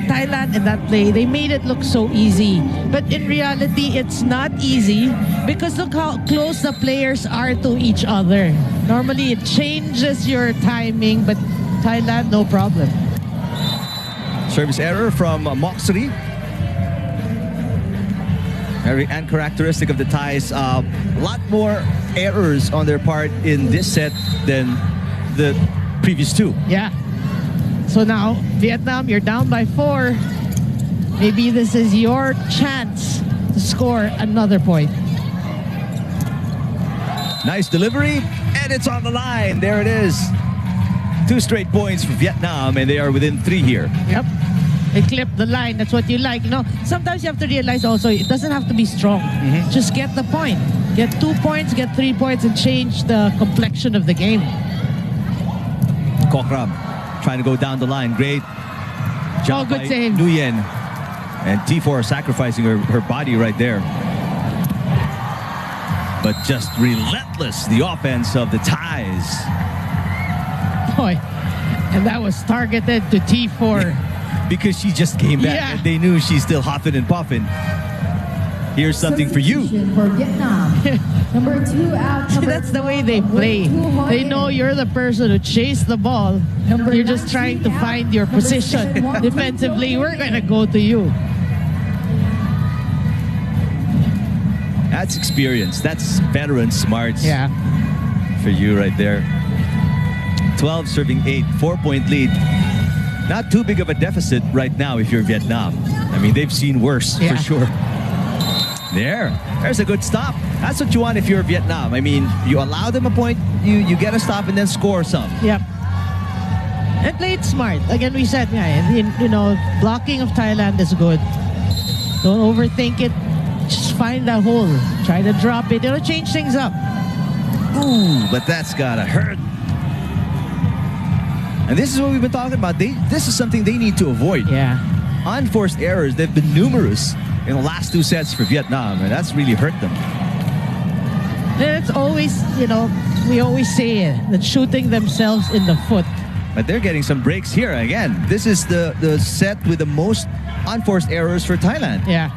Thailand in that play, they made it look so easy. But in reality, it's not easy because look how close the players are to each other. Normally, it changes your timing, but Thailand, no problem. Service error from Moxley. Very uncharacteristic of the Thais. A lot more errors on their part in this set than the previous two. Yeah. So now, Vietnam, you're down by 4. Maybe this is your chance to score another point. Nice delivery, and it's on the line. There it is. 2 straight points for Vietnam, and they are within 3 here. Yep. They clip the line. That's what you like. Sometimes you have to realize also, it doesn't have to be strong. Just get the point. Get 2 points, get 3 points, and change the complexion of the game. Kokram trying to go down the line. Great job good by save. Nguyen. And T4 sacrificing her body right there. But just relentless, the offense of the Thais. Boy, and that was targeted to T4. Because she just came back and they knew she's still huffing and puffing. Here's something for you. For Vietnam. Number 2 out. That's the way they play. They know you're the person who chase the ball. You're just trying to find your position. Defensively, we're going to go to you. That's experience. That's veteran smarts. Yeah. For you right there. 12 serving 8, 4-point lead. Not too big of a deficit right now if you're Vietnam. I mean, they've seen worse for sure. There's a good stop. That's what you want if you're Vietnam. I mean, you allow them a point, you get a stop and then score some. Yep. And play it smart. Again, we said, blocking of Thailand is good. Don't overthink it. Just find a hole. Try to drop it. It'll change things up. Ooh, but that's gotta hurt. And this is what we've been talking about. This is something they need to avoid. Yeah. Unforced errors, they've been numerous in the last 2 sets for Vietnam, and that's really hurt them. And it's always, we always say it, that shooting themselves in the foot. But they're getting some breaks here. Again, this is the set with the most unforced errors for Thailand. Yeah.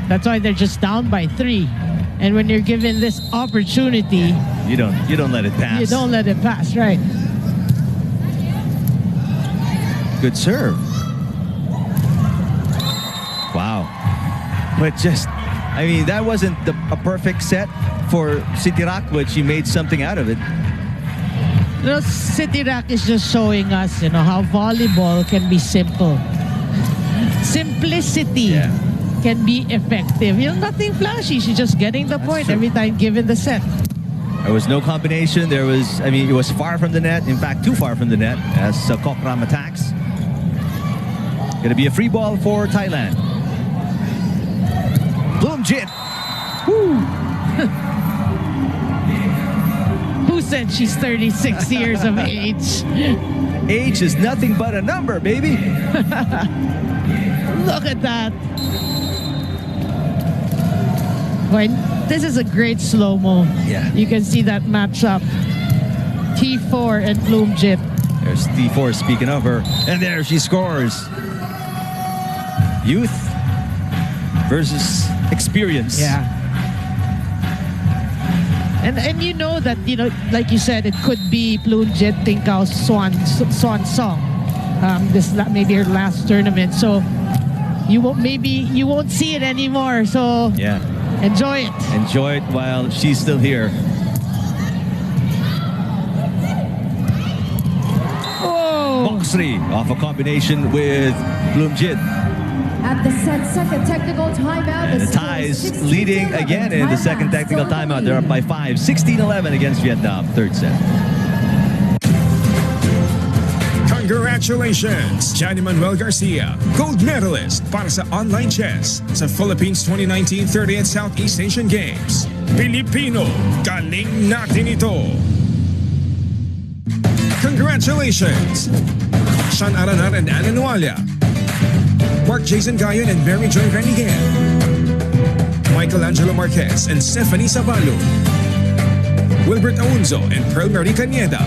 That's why they're just down by 3. And when you're given this opportunity, you don't let it pass. You don't let it pass, right? Good serve. Wow. But that wasn't a perfect set for Sitirak, but she made something out of it. Sitirak is just showing us, how volleyball can be simple. Simplicity can be effective. Nothing flashy. She's just getting the point every time given the set. There was no combination. It was far from the net. In fact, too far from the net as Kokram attacks. Gonna be a free ball for Thailand. Bloomjit. Who said she's 36 years of age? Age is nothing but a number, baby. Look at that. Boy, this is a great slow-mo. Yeah. You can see that matchup. T4 and Bloomjit. There's T4 speaking of her. And there she scores. Youth versus experience. Yeah. And you know that, like you said, it could be Bloomjit Tingkao's swan song. Maybe her last tournament. So you won't see it anymore. So enjoy it. Enjoy it while she's still here. Oh. Moxley off a combination with Bloomjit. At the second technical timeout, and the Thais leading again in the second technical timeout. They're up by 5, 16-11 against Vietnam. Third set. Congratulations, Johnny Manuel Garcia, gold medalist para sa online chess sa Philippines 2019 30th Southeast Asian Games. Pilipino, galing natin ito. Congratulations, Sean Aranar and Ana Nualia, Mark Jason Gayon and Mary Joy Renigan, Michelangelo Marquez and Stephanie Sabalo, Wilbert Aunzo and Pearl Marie Cañeda.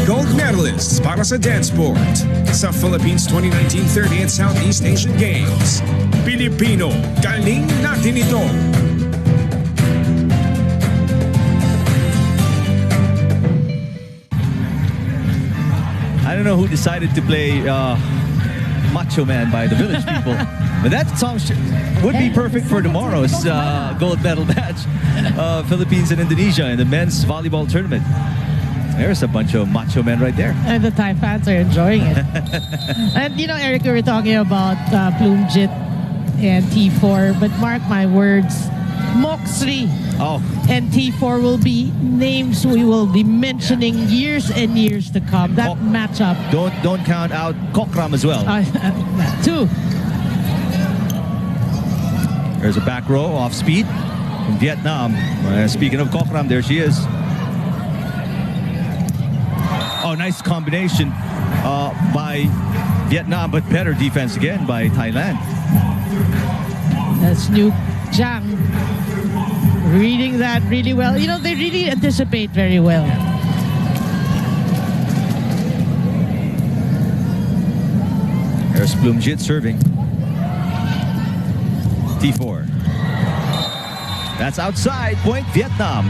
Gold medalists para sa dance sport sa Philippines 2019 30th Southeast Asian Games. Pilipino, galing natin ito. I don't know who decided to play Macho Man by the Village People, but that song would be perfect for tomorrow's gold medal match, Philippines and Indonesia in the men's volleyball tournament. There's a bunch of macho men right there. And the Thai fans are enjoying it. And Eric, we were talking about Bloomjit and T4, but mark my words, Moxley and T4 will be names we will be mentioning years and years to come. That matchup. Don't count out Kokram as well. Two. There's a back row off speed from Vietnam. Speaking of Kokram, there she is. Oh, nice combination by Vietnam, but better defense again by Thailand. That's New Jang reading that really well. They really anticipate very well. There's Bloomjit serving. T4. That's outside. Point Vietnam.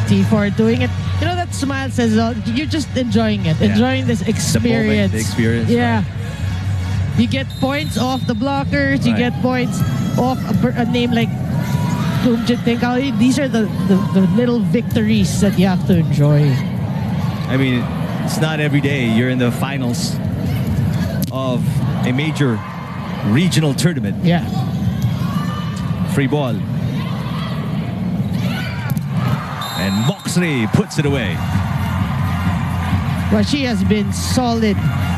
T4 doing it. That smile says you're just enjoying it, enjoying this experience. The experience. Yeah. Right. You get points off the blockers, you get points off a name like Tinkao, these are the little victories that you have to enjoy. I mean, it's not every day you're in the finals of a major regional tournament. Yeah. Free ball. And Moxley puts it away. Well, she has been solid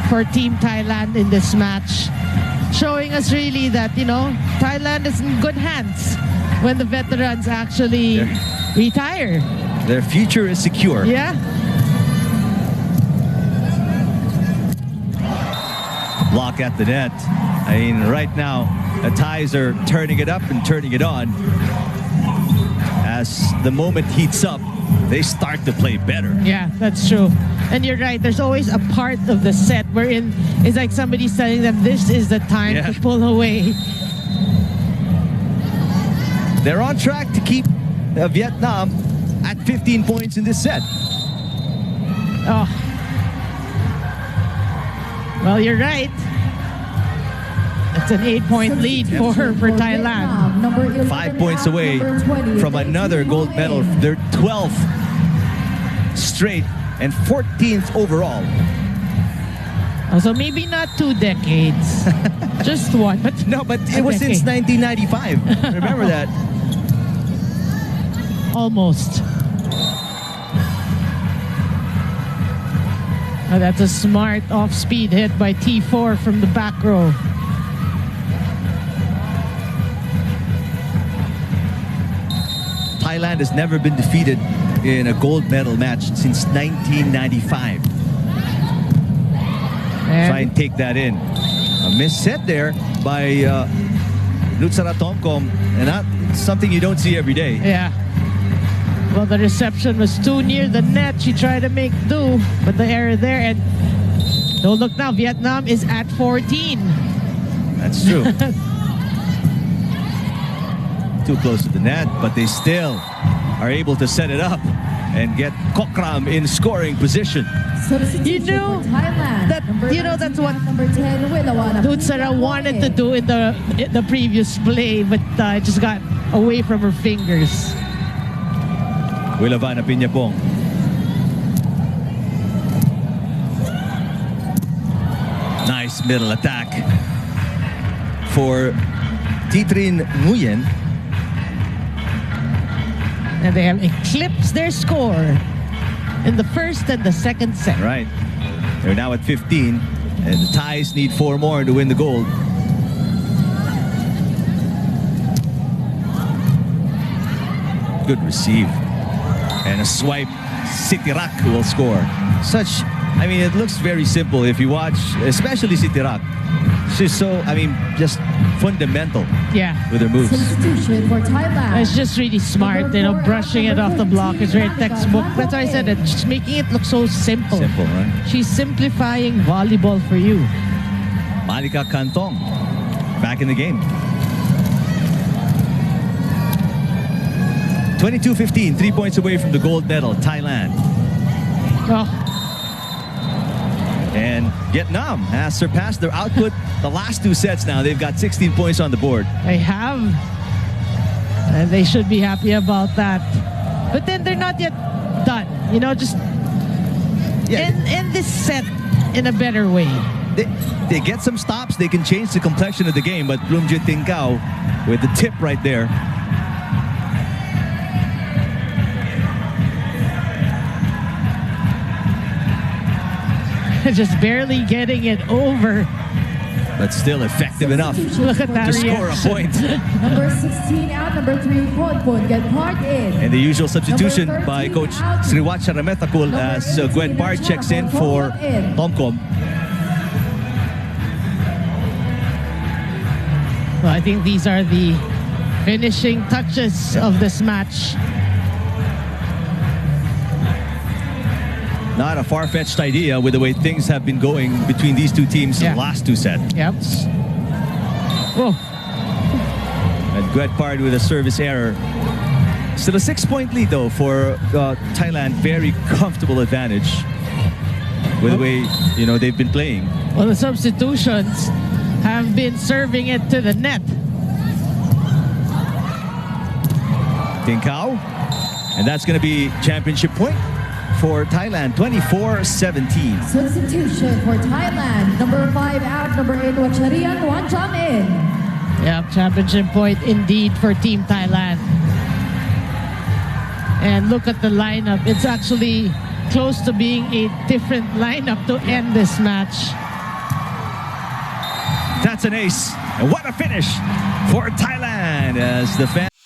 for Team Thailand in this match, showing us really that, Thailand is in good hands when the veterans actually retire. Their future is secure. Yeah. Block at the net. I mean, right now, the Thais are turning it up and turning it on. As the moment heats up, they start to play better. Yeah, that's true. And you're right, there's always a part of the set wherein it's like somebody's telling them this is the time to pull away. They're on track to keep Vietnam at 15 points in this set. Oh. Well, you're right. It's an 8-point lead for Thailand. 5 points away from another gold medal. Their 12th straight and 14th overall. So maybe not 2 decades, just one. But no, but it was since 1995. Remember that? Almost. Oh, that's a smart off-speed hit by T4 from the back row. Thailand has never been defeated in a gold medal match since 1995. Try and take that in. A missed set there by Nutsara Tomkom, and that's something you don't see every day. Yeah. Well, the reception was too near the net. She tried to make do, but the error there. And don't look now, Vietnam is at 14. That's true. Too close to the net, but they still are able to set it up and get Kokram in scoring position. You know that's what Nutsara wanted to do in the previous play, but it just got away from her fingers. Wilavana Piñapong. Nice middle attack for Titrin Nguyen. And they have eclipsed their score in the first and the second set. Right. They're now at 15, and the Thais need 4 more to win the gold. Good receive. And a swipe. Sitirak will score. I mean, it looks very simple if you watch, especially Sitirak. She's so, just fundamental with her moves. Substitution for Thailand. It's just really smart, brushing it off the block is very textbook. That's why I said it, just making it look so simple. Simple, right? She's simplifying volleyball for you. Malika Kantong, back in the game. 22-15, 3 points away from the gold medal, Thailand. Oh. And Vietnam has surpassed their output the last 2 sets now. They've got 16 points on the board. They have. And they should be happy about that. But then they're not yet done. Just end this set in a better way. They get some stops. They can change the complexion of the game. But Bloomjit Tinkao with the tip right there. Just barely getting it over. But still effective enough Look at that to score a point. Number 16 out, number 3, Ponpon get part in. And the usual substitution by Coach Sriwat Sharametakul as Gwen Bard checks in for Tomkom. Well, I think these are the finishing touches of this match. Not a far-fetched idea with the way things have been going between these 2 teams in the last 2 sets. Yep. Whoa. And Guetpard with a service error. Still a 6-point lead though for Thailand. Very comfortable advantage with the way they've been playing. Well, the substitutions have been serving it to the net. Tinkao. And that's going to be championship point for Thailand, 24-17. Substitution for Thailand. Number 5 out, number 8, Wacharian Wanjamin. Yeah, championship point indeed for Team Thailand. And look at the lineup. It's actually close to being a different lineup to end this match. That's an ace. And what a finish for Thailand as the fans.